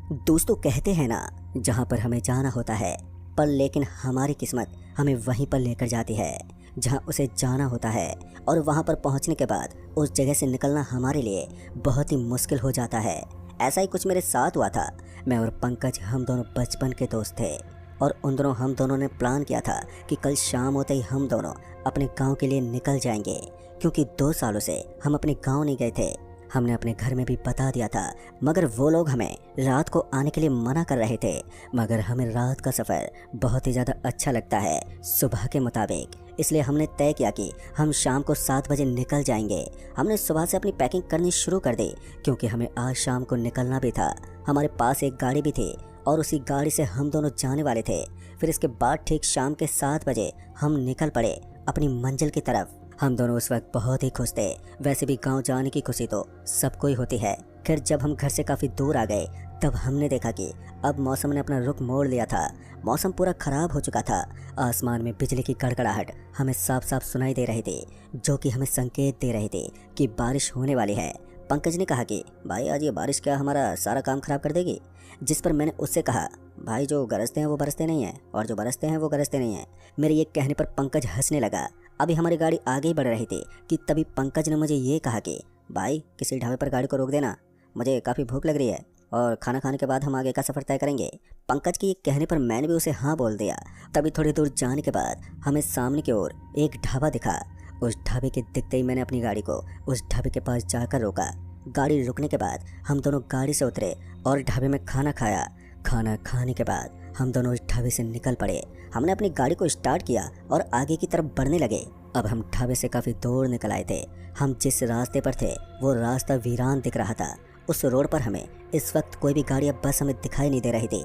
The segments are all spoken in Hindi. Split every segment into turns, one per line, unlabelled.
दोस्तों कहते हैं ना, जहाँ पर हमें जाना होता है पर लेकिन हमारी किस्मत हमें वहीं पर लेकर जाती है जहाँ उसे जाना होता है। और वहाँ पर पहुँचने के बाद उस जगह से निकलना हमारे लिए बहुत ही मुश्किल हो जाता है। ऐसा ही कुछ मेरे साथ हुआ था। मैं और पंकज हम दोनों बचपन के दोस्त थे और उन दोनों हम दोनों ने प्लान किया था कि कल शाम होते ही हम दोनों अपने गांव के लिए निकल जाएंगे, क्योंकि 2 सालों से हम अपने गांव नहीं गए थे। हमने अपने घर में भी बता दिया था, मगर वो लोग हमें रात को आने के लिए मना कर रहे थे। मगर हमें रात का सफ़र बहुत ही ज़्यादा अच्छा लगता है सुबह के मुताबिक, इसलिए हमने तय किया कि हम शाम को 7 बजे निकल जाएंगे। हमने सुबह से अपनी पैकिंग करनी शुरू कर दी, क्योंकि हमें आज शाम को निकलना भी था। हमारे पास एक गाड़ी भी थी और उसी गाड़ी से हम दोनों जाने वाले थे। फिर इसके बाद ठीक शाम के 7 बजे हम निकल पड़े अपनी मंजिल की तरफ। हम दोनों उस वक्त बहुत ही खुश थे। वैसे भी गांव जाने की खुशी तो सबको ही होती है। फिर जब हम घर से काफ़ी दूर आ गए तब हमने देखा कि अब मौसम ने अपना रुख मोड़ लिया था। मौसम पूरा ख़राब हो चुका था। आसमान में बिजली की कड़कड़ाहट हमें साफ साफ सुनाई दे रही थी, जो कि हमें संकेत दे रही थी कि बारिश होने वाली है। पंकज ने कहा कि भाई आज ये बारिश क्या हमारा सारा काम ख़राब कर देगी। जिस पर मैंने उससे कहा, भाई जो गरजते हैं वो बरसते नहीं हैं और जो बरसते हैं वो गरजते नहीं हैं। मेरे ये कहने पर पंकज हंसने लगा। अभी हमारी गाड़ी आगे ही बढ़ रही थी कि तभी पंकज ने मुझे ये कहा कि भाई किसी ढाबे पर गाड़ी को रोक देना, मुझे काफ़ी भूख लग रही है और खाना खाने के बाद हम आगे का सफ़र तय करेंगे। पंकज के ये कहने पर मैंने भी उसे हाँ बोल दिया। तभी थोड़ी दूर जाने के बाद हमें सामने की ओर एक ढाबा दिखा। उस ढाबे के दिखते ही मैंने अपनी गाड़ी को उस ढाबे के पास जाकर रोका। गाड़ी रुकने के बाद हम दोनों गाड़ी से उतरे और ढाबे में खाना खाया। खाना खाने के बाद हम दोनों इस ढाबे से निकल पड़े। हमने अपनी गाड़ी को स्टार्ट किया और आगे की तरफ बढ़ने लगे। अब हम ढाबे से काफ़ी दूर निकल आए थे। हम जिस रास्ते पर थे वो रास्ता वीरान दिख रहा था। उस रोड पर हमें इस वक्त कोई भी गाड़ी या बस हमें दिखाई नहीं दे रही थी।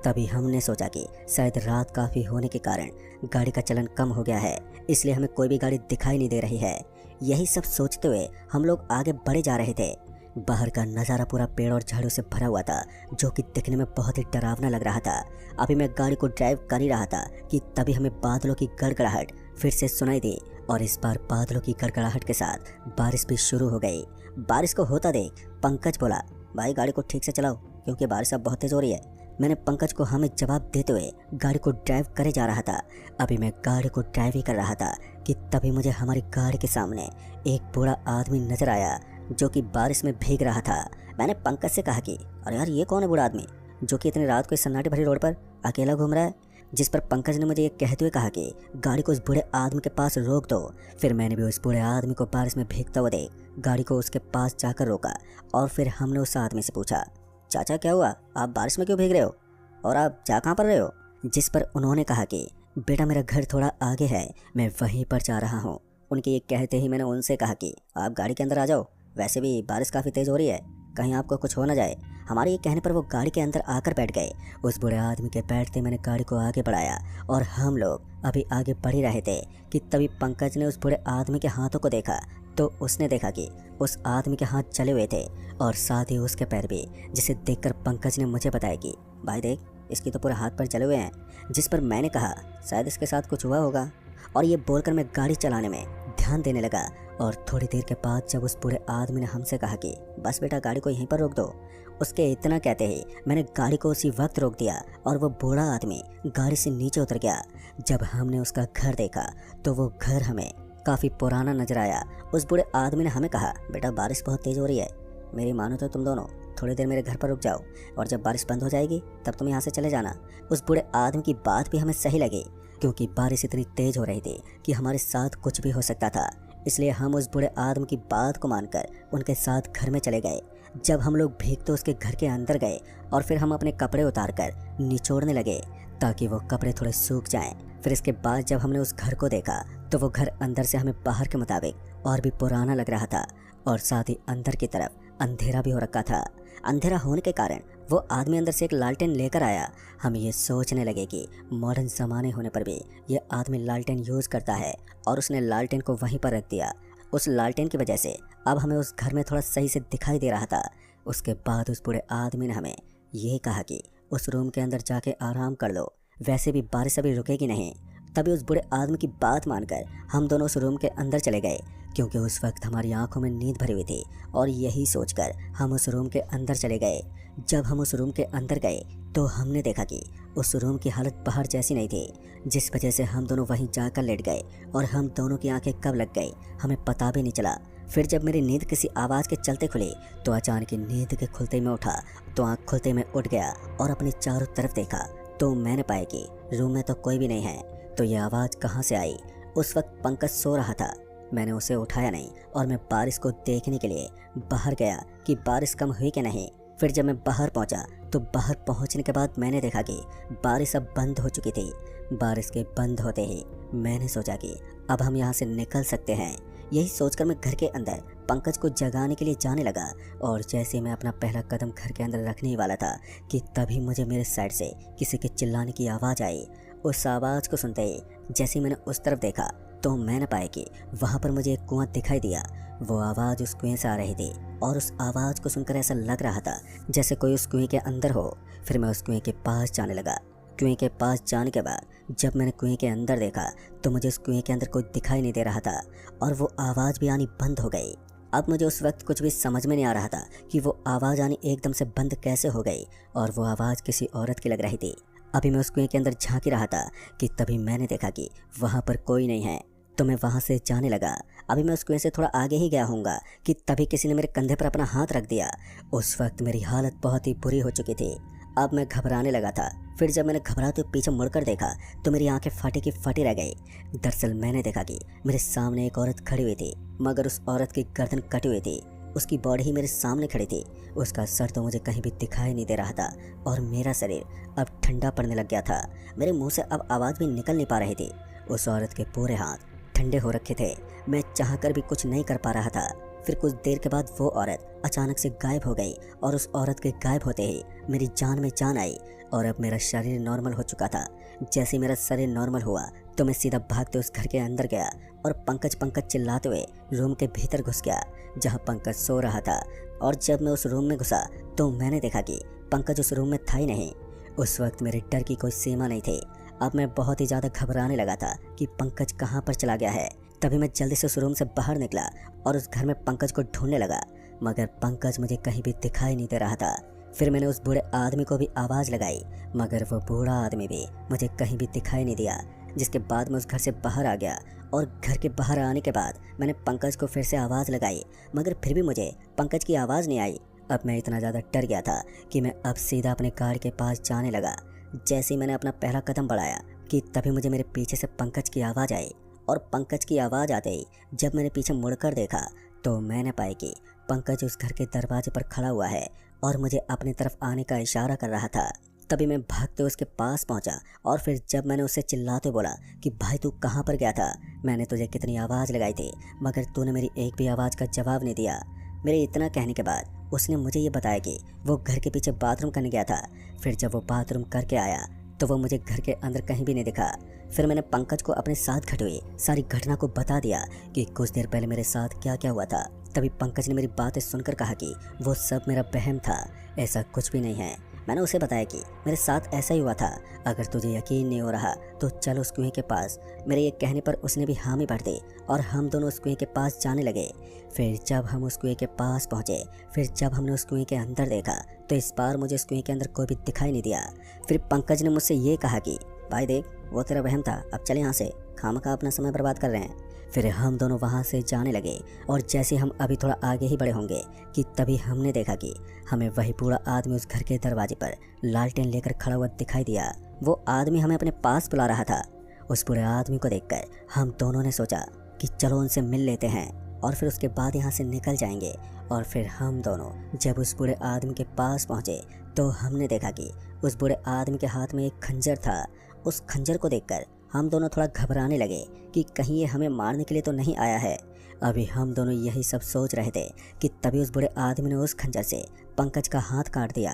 तभी हमने सोचा कि शायद रात काफ़ी होने के कारण गाड़ी का चलन कम हो गया है, इसलिए हमें कोई भी गाड़ी दिखाई नहीं दे रही है। यही सब सोचते हुए हम लोग आगे बढ़े जा रहे थे। बाहर का नज़ारा पूरा पेड़ और झाड़ियों से भरा हुआ था, जो कि दिखने में बहुत ही डरावना लग रहा था। अभी मैं गाड़ी को ड्राइव कर ही रहा था कि तभी हमें बादलों की गड़गड़ाहट फिर से सुनाई दी और इस बार बादलों की गड़गड़ाहट के साथ बारिश भी शुरू हो गई। बारिश को होता देख पंकज बोला, भाई गाड़ी को ठीक से चलाओ क्योंकि बारिश अब बहुत तेज हो रही है। मैंने पंकज को हमें जवाब देते हुए गाड़ी को ड्राइव करे जा रहा था। अभी मैं गाड़ी को ड्राइव ही कर रहा था कि तभी मुझे हमारी गाड़ी के सामने एक बूढ़ा आदमी नजर आया, जो कि बारिश में भीग रहा था। मैंने पंकज से कहा कि अरे यार ये कौन है बूढ़ा आदमी जो कि इतनी रात को इस सन्नाटे भरी रोड पर अकेला घूम रहा है। जिस पर पंकज ने मुझे ये कहते हुए कहा कि गाड़ी को उस बूढ़े आदमी के पास रोक दो। फिर मैंने भी उस बूढ़े आदमी को बारिश में भीगता हुआ देख गाड़ी को उसके पास जाकर रोका और फिर हमने उस आदमी से पूछा, चाचा क्या हुआ, आप बारिश में क्यों भीग रहे हो और आप जा कहाँ पर रहे हो। जिस पर उन्होंने कहा कि बेटा मेरा घर थोड़ा आगे है, मैं वहीं पर जा रहा हूँ। उनके ये कहते ही मैंने उनसे कहा कि आप गाड़ी के अंदर आ जाओ, वैसे भी बारिश काफ़ी तेज़ हो रही है, कहीं आपको कुछ हो ना जाए। हमारे ये कहने पर वो गाड़ी के अंदर आकर बैठ गए। उस बूढ़े आदमी के बैठते मैंने गाड़ी को आगे बढ़ाया और हम लोग अभी आगे बढ़ ही रहे थे कि तभी पंकज ने उस बूढ़े आदमी के हाथों को देखा तो उसने देखा कि उस आदमी के हाथ चले हुए थे और साथ ही उसके पैर भी, जिसे देखकर पंकज ने मुझे बताया कि भाई देख इसकी तो पूरे हाथ पैर चले हुए हैं। जिस पर मैंने कहा शायद इसके साथ कुछ हुआ होगा, और ये बोलकर मैं गाड़ी चलाने में ध्यान देने लगा। और थोड़ी देर के बाद जब उस बूढ़े आदमी ने हमसे कहा कि बस बेटा गाड़ी को यहीं पर रोक दो, उसके इतना कहते ही मैंने गाड़ी को उसी वक्त रोक दिया और वो बूढ़ा आदमी गाड़ी से नीचे उतर गया। जब हमने उसका घर देखा तो वो घर हमें काफ़ी पुराना नजर आया। उस बूढ़े आदमी ने हमें कहा, बेटा बारिश बहुत तेज़ हो रही है, मेरी मानो तो तुम दोनों थोड़ी देर मेरे घर पर रुक जाओ और जब बारिश बंद हो जाएगी तब तुम यहाँ से चले जाना। उस बूढ़े आदमी की बात भी हमें सही लगी, क्योंकि बारिश इतनी तेज़ हो रही थी कि हमारे साथ कुछ भी हो सकता था। इसलिए हम उस बूढ़े आदमी की बात को मानकर उनके साथ घर में चले गए। जब हम लोग भीगते उसके घर के अंदर गए और फिर हम अपने कपड़े उतारकर निचोड़ने लगे ताकि वो कपड़े थोड़े सूख जाएं। फिर इसके बाद जब हमने उस घर को देखा तो वो घर अंदर से हमें बाहर के मुताबिक और भी पुराना लग रहा था और साथ ही अंदर की तरफ अंधेरा भी हो रखा था। अंधेरा होने के कारण वो आदमी अंदर से एक लालटेन लेकर आया। हम ये सोचने लगे कि मॉडर्न ज़माने होने पर भी ये आदमी लालटेन यूज़ करता है और उसने लालटेन को वहीं पर रख दिया। उस लालटेन की वजह से अब हमें उस घर में थोड़ा सही से दिखाई दे रहा था। उसके बाद उस बूढ़े आदमी ने हमें ये कहा कि उस रूम के अंदर जाके आराम कर लो, वैसे भी बारिश अभी रुकेगी नहीं। तभी उस बूढ़े आदमी की बात मानकर हम दोनों उस रूम के अंदर चले गए, क्योंकि उस वक्त हमारी आंखों में नींद भरी हुई थी और यही सोचकर हम उस रूम के अंदर चले गए। जब हम उस रूम के अंदर गए तो हमने देखा कि उस रूम की हालत बाहर जैसी नहीं थी, जिस वजह से हम दोनों वहीं जाकर लेट गए और हम दोनों की आंखें कब लग गई हमें पता भी नहीं चला। फिर जब मेरी नींद किसी आवाज़ के चलते खुली तो अचानक ही नींद के खुलते मैं उठा तो आँख खुलते मैं उठ गया और अपनी चारों तरफ देखा तो मैंने पाया कि रूम में तो कोई भी नहीं है। तो ये आवाज़ कहाँ से आई? उस वक्त पंकज सो रहा था। मैंने उसे उठाया नहीं और मैं बारिश को देखने के लिए बाहर गया कि बारिश कम हुई कि नहीं। फिर जब मैं बाहर पहुंचा तो बाहर पहुंचने के बाद मैंने देखा कि बारिश अब बंद हो चुकी थी। बारिश के बंद होते ही मैंने सोचा कि अब हम यहाँ से निकल सकते हैं। यही सोचकर मैं घर के अंदर पंकज को जगाने के लिए जाने लगा और जैसे मैं अपना पहला कदम घर के अंदर रखने ही वाला था कि तभी मुझे मेरे साइड से किसी के चिल्लाने की आवाज़ आई। उस आवाज़ को सुनते ही जैसे मैंने उस तरफ देखा तो मैंने पाया कि वहाँ पर मुझे एक कुआं दिखाई दिया। वो आवाज़ उस कुएं से आ रही थी और उस आवाज़ को सुनकर ऐसा लग रहा था जैसे कोई उस कुएं के अंदर हो। फिर मैं उस कुएं के पास जाने लगा। कुएं के पास जाने के बाद जब मैंने कुएं के अंदर देखा तो मुझे उस कुएं के अंदर कोई दिखाई नहीं दे रहा था और वो आवाज़ भी आनी बंद हो गई। अब मुझे उस वक्त कुछ भी समझ में नहीं आ रहा था कि वो आवाज़ आनी एकदम से बंद कैसे हो गई और वो आवाज़ किसी औरत की लग रही थी। अभी मैं उस कुएं के अंदर झांक रहा था कि तभी मैंने देखा कि वहाँ पर कोई नहीं है तो मैं वहाँ से जाने लगा। अभी मैं उस कुएं से थोड़ा आगे ही गया हूँगा कि तभी किसी ने मेरे कंधे पर अपना हाथ रख दिया। उस वक्त मेरी हालत बहुत ही बुरी हो चुकी थी। अब मैं घबराने लगा था। फिर जब मैंने घबराते हुए पीछे मुड़कर देखा तो मेरी आंखें फटी की फटी रह गई। दरअसल मैंने देखा कि मेरे सामने एक औरत खड़ी हुई थी, मगर उस औरत की गर्दन कटी हुई थी। उसकी बॉडी ही मेरे सामने खड़ी थी। उसका सर तो मुझे कहीं भी दिखाई नहीं दे रहा था और मेरा शरीर अब ठंडा पड़ने लग गया था। मेरे मुंह से अब आवाज़ भी निकल नहीं पा रही थी। उस औरत के पूरे हाथ ठंडे हो रखे थे। मैं चाहकर भी कुछ नहीं कर पा रहा था। फिर कुछ देर के बाद वो औरत अचानक से गायब हो गई और उस औरत के गायब होते ही मेरी जान में जान आई और अब मेरा शरीर नॉर्मल हो चुका था। जैसे मेरा शरीर नॉर्मल हुआ तो मैं सीधा भागते उस घर के अंदर गया और पंकज पंकज चिल्लाते हुए रूम के भीतर घुस गया जहाँ पंकज सो रहा था। और जब मैं उस रूम में घुसा तो मैंने देखा कि पंकज उस रूम में था ही नहीं। उस वक्त मेरे डर की कोई सीमा नहीं थी। अब मैं बहुत ही ज़्यादा घबराने लगा था कि पंकज कहाँ पर चला गया है। तभी मैं जल्दी से उस रूम से बाहर निकला और उस घर में पंकज को ढूंढने लगा, मगर पंकज मुझे कहीं भी दिखाई नहीं दे रहा था। फिर मैंने उस बूढ़े आदमी को भी आवाज़ लगाई, मगर वो बूढ़ा आदमी भी मुझे कहीं भी दिखाई नहीं दिया। जिसके बाद मैं उस घर से बाहर आ गया और घर के बाहर आने के बाद मैंने पंकज को फिर से आवाज़ लगाई, मगर फिर भी मुझे पंकज की आवाज़ नहीं आई। अब मैं इतना ज़्यादा डर गया था कि मैं अब सीधा अपने गाड़ी के पास जाने लगा। जैसे ही मैंने अपना पहला कदम बढ़ाया कि तभी मुझे मेरे पीछे से पंकज की आवाज़ आई और पंकज की आवाज़ आते ही जब मैंने पीछे मुड़कर देखा तो मैंने पाया कि पंकज उस घर के दरवाजे पर खड़ा हुआ है और मुझे अपनी तरफ आने का इशारा कर रहा था। तभी मैं भागते उसके पास पहुंचा और फिर जब मैंने उससे चिल्लाते बोला कि भाई तू कहाँ पर गया था, मैंने तुझे कितनी आवाज़ लगाई थी मगर तूने मेरी एक भी आवाज़ का जवाब नहीं दिया। मेरे इतना कहने के बाद उसने मुझे ये बताया कि वो घर के पीछे बाथरूम करने गया था। फिर जब वो बाथरूम करके आया तो वो मुझे घर के अंदर कहीं भी नहीं दिखा। फिर मैंने पंकज को अपने साथ घटी हुई सारी घटना को बता दिया कि कुछ देर पहले मेरे साथ क्या क्या हुआ था। तभी पंकज ने मेरी बातें सुनकर कहा कि वो सब मेरा वहम था, ऐसा कुछ भी नहीं है। मैंने उसे बताया कि मेरे साथ ऐसा ही हुआ था, अगर तुझे यकीन नहीं हो रहा तो चल उस कुएं के पास। मेरे ये कहने पर उसने भी हामी भर दी और हम दोनों उस कुएं के पास जाने लगे। फिर जब हम उस कुएं के पास पहुँचे, फिर जब हमने उस कुएं के अंदर देखा तो इस बार मुझे उस कुएं के अंदर कोई भी दिखाई नहीं दिया। फिर पंकज ने मुझसे ये कहा कि भाई देख, वो तेरा वहम था, अब चले यहाँ से, खामखा अपना समय बर्बाद कर रहे हैं। फिर हम दोनों वहाँ से जाने लगे और जैसे हम अभी थोड़ा आगे ही बढ़े होंगे कि तभी हमने देखा कि हमें वही बूढ़ा आदमी उस घर के दरवाजे पर लालटेन लेकर खड़ा हुआ दिखाई दिया। वो आदमी हमें अपने पास बुला रहा था। उस बूढ़े आदमी को देखकर हम दोनों ने सोचा कि चलो उनसे मिल लेते हैं और फिर उसके बाद यहाँ से निकल जाएंगे। और फिर हम दोनों जब उस बूढ़े आदमी के पास पहुँचे तो हमने देखा कि उस बूढ़े आदमी के हाथ में एक खंजर था। उस खंजर को देखकर हम दोनों थोड़ा घबराने लगे कि कहीं ये हमें मारने के लिए तो नहीं आया है। अभी हम दोनों यही सब सोच रहे थे कि तभी उस बूढ़े आदमी ने उस खंजर से पंकज का हाथ काट दिया।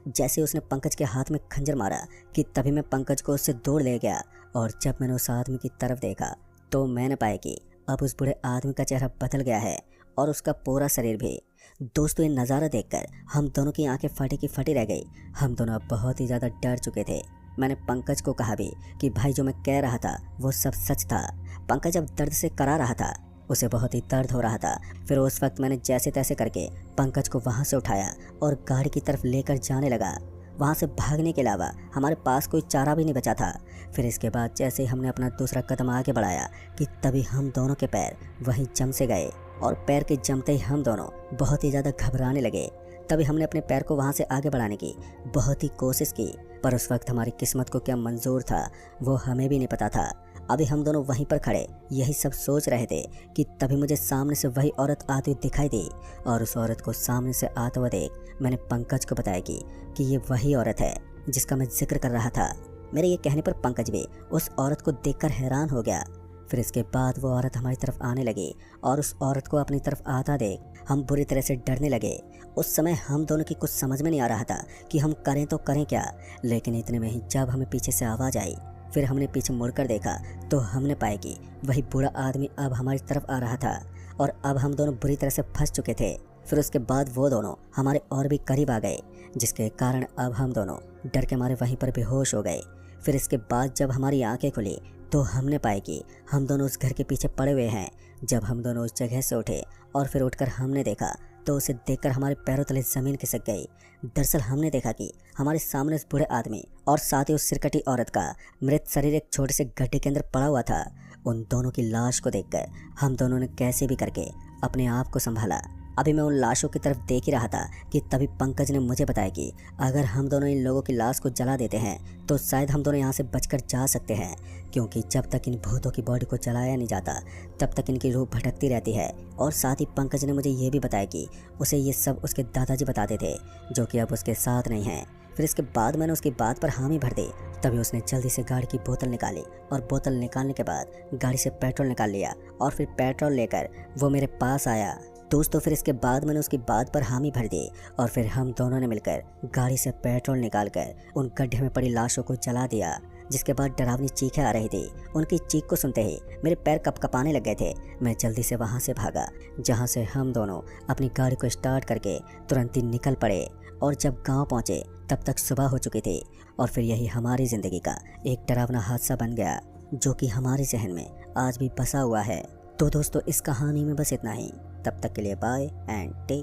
जैसे उसने पंकज के हाथ में खंजर मारा कि तभी मैं पंकज को उससे दूर ले गया और जब मैंने उस आदमी की तरफ देखा तो मैंने पाया कि अब उस बूढ़े आदमी का चेहरा बदल गया है और उसका पूरा शरीर भी। दोस्तों, ये नज़ारा देखकर हम दोनों की आंखें फटी की फटी रह गई। हम दोनों अब बहुत ही ज़्यादा डर चुके थे। मैंने पंकज को कहा भी कि भाई जो मैं कह रहा था वो सब सच था। पंकज अब दर्द से करा रहा था उसे बहुत ही दर्द हो रहा था। फिर उस वक्त मैंने जैसे तैसे करके पंकज को वहाँ से उठाया और गाड़ी की तरफ लेकर जाने लगा। वहाँ से भागने के अलावा हमारे पास कोई चारा भी नहीं बचा था। फिर इसके बाद जैसे ही हमने अपना दूसरा कदम आगे बढ़ाया कि तभी हम दोनों के पैर वहीं जम से गए और पैर के जमते ही हम दोनों बहुत ही ज़्यादा घबराने लगे। तभी हमने अपने पैर को वहाँ से आगे बढ़ाने की बहुत ही कोशिश की, पर उस वक्त हमारी किस्मत को क्या मंजूर था वो हमें भी नहीं पता था। अभी हम दोनों वहीं पर खड़े यही सब सोच रहे थे कि तभी मुझे सामने से वही औरत आती हुई दिखाई दी और उस औरत को सामने से आता हुआ देख मैंने पंकज को बताया कि ये वही औरत है जिसका मैं जिक्र कर रहा था। मेरे ये कहने पर पंकज भी उस औरत को देखकर हैरान हो गया। फिर इसके बाद वो औरत हमारी तरफ आने लगी और उस औरत को अपनी तरफ आता देख हम बुरी तरह से डरने लगे। उस समय हम दोनों की कुछ समझ में नहीं आ रहा था कि हम करें तो करें क्या, लेकिन इतने में ही जब हमें पीछे से आवाज़ आई, फिर हमने पीछे मुड़कर देखा तो हमने पाया कि वही बूढ़ा आदमी अब हमारी तरफ आ रहा था और अब हम दोनों बुरी तरह से फंस चुके थे। फिर उसके बाद वो दोनों हमारे और भी करीब आ गए, जिसके कारण अब हम दोनों डर के मारे वहीं पर बेहोश हो गए। फिर इसके बाद जब हमारी आंखें खुली तो हमने पाया कि हम दोनों उस घर के पीछे पड़े हुए हैं। जब हम दोनों उस जगह से उठे और फिर उठकर हमने देखा तो उसे देखकर हमारे पैरों तले ज़मीन खिसक गई। दरअसल हमने देखा कि हमारे सामने उस बूढ़े आदमी और साथ ही उस सिरकटी औरत का मृत शरीर एक छोटे से गड्ढे के अंदर पड़ा हुआ था। उन दोनों की लाश को देखकर हम दोनों ने कैसे भी करके अपने आप को संभाला। अभी मैं उन लाशों की तरफ देख ही रहा था कि तभी पंकज ने मुझे बताया कि अगर हम दोनों इन लोगों की लाश को जला देते हैं तो शायद हम दोनों यहाँ से बचकर जा सकते हैं, क्योंकि जब तक इन भूतों की बॉडी को जलाया नहीं जाता तब तक इनकी रूह भटकती रहती है। और साथ ही पंकज ने मुझे ये भी बताया कि उसे ये सब उसके दादाजी बताते थे, जो कि अब उसके साथ नहीं हैं। फिर इसके बाद मैंने उसकी बात पर हामी भर दी। तभी उसने जल्दी से गाड़ी की बोतल निकाली और बोतल निकालने के बाद गाड़ी से पेट्रोल निकाल लिया और फिर पेट्रोल लेकर वो मेरे पास आया। दोस्तों फिर इसके बाद मैंने उसकी बात पर हामी भर दी और फिर हम दोनों ने मिलकर गाड़ी से पेट्रोल निकालकर उन गड्ढे में पड़ी लाशों को जला दिया, जिसके बाद डरावनी चीखें आ रही थी। उनकी चीख को सुनते ही मेरे पैर कपकपाने लग गए थे। मैं जल्दी से वहां से भागा, जहां से हम दोनों अपनी गाड़ी को स्टार्ट करके तुरंत ही निकल पड़े। और जब गांव पहुंचे तब तक सुबह हो चुकी थी और फिर यही हमारी ज़िंदगी का एक डरावना हादसा बन गया, जो कि हमारे जहन में आज भी बसा हुआ है। तो दोस्तों इस कहानी में बस इतना ही। तब तक के लिए बाय एंड टेक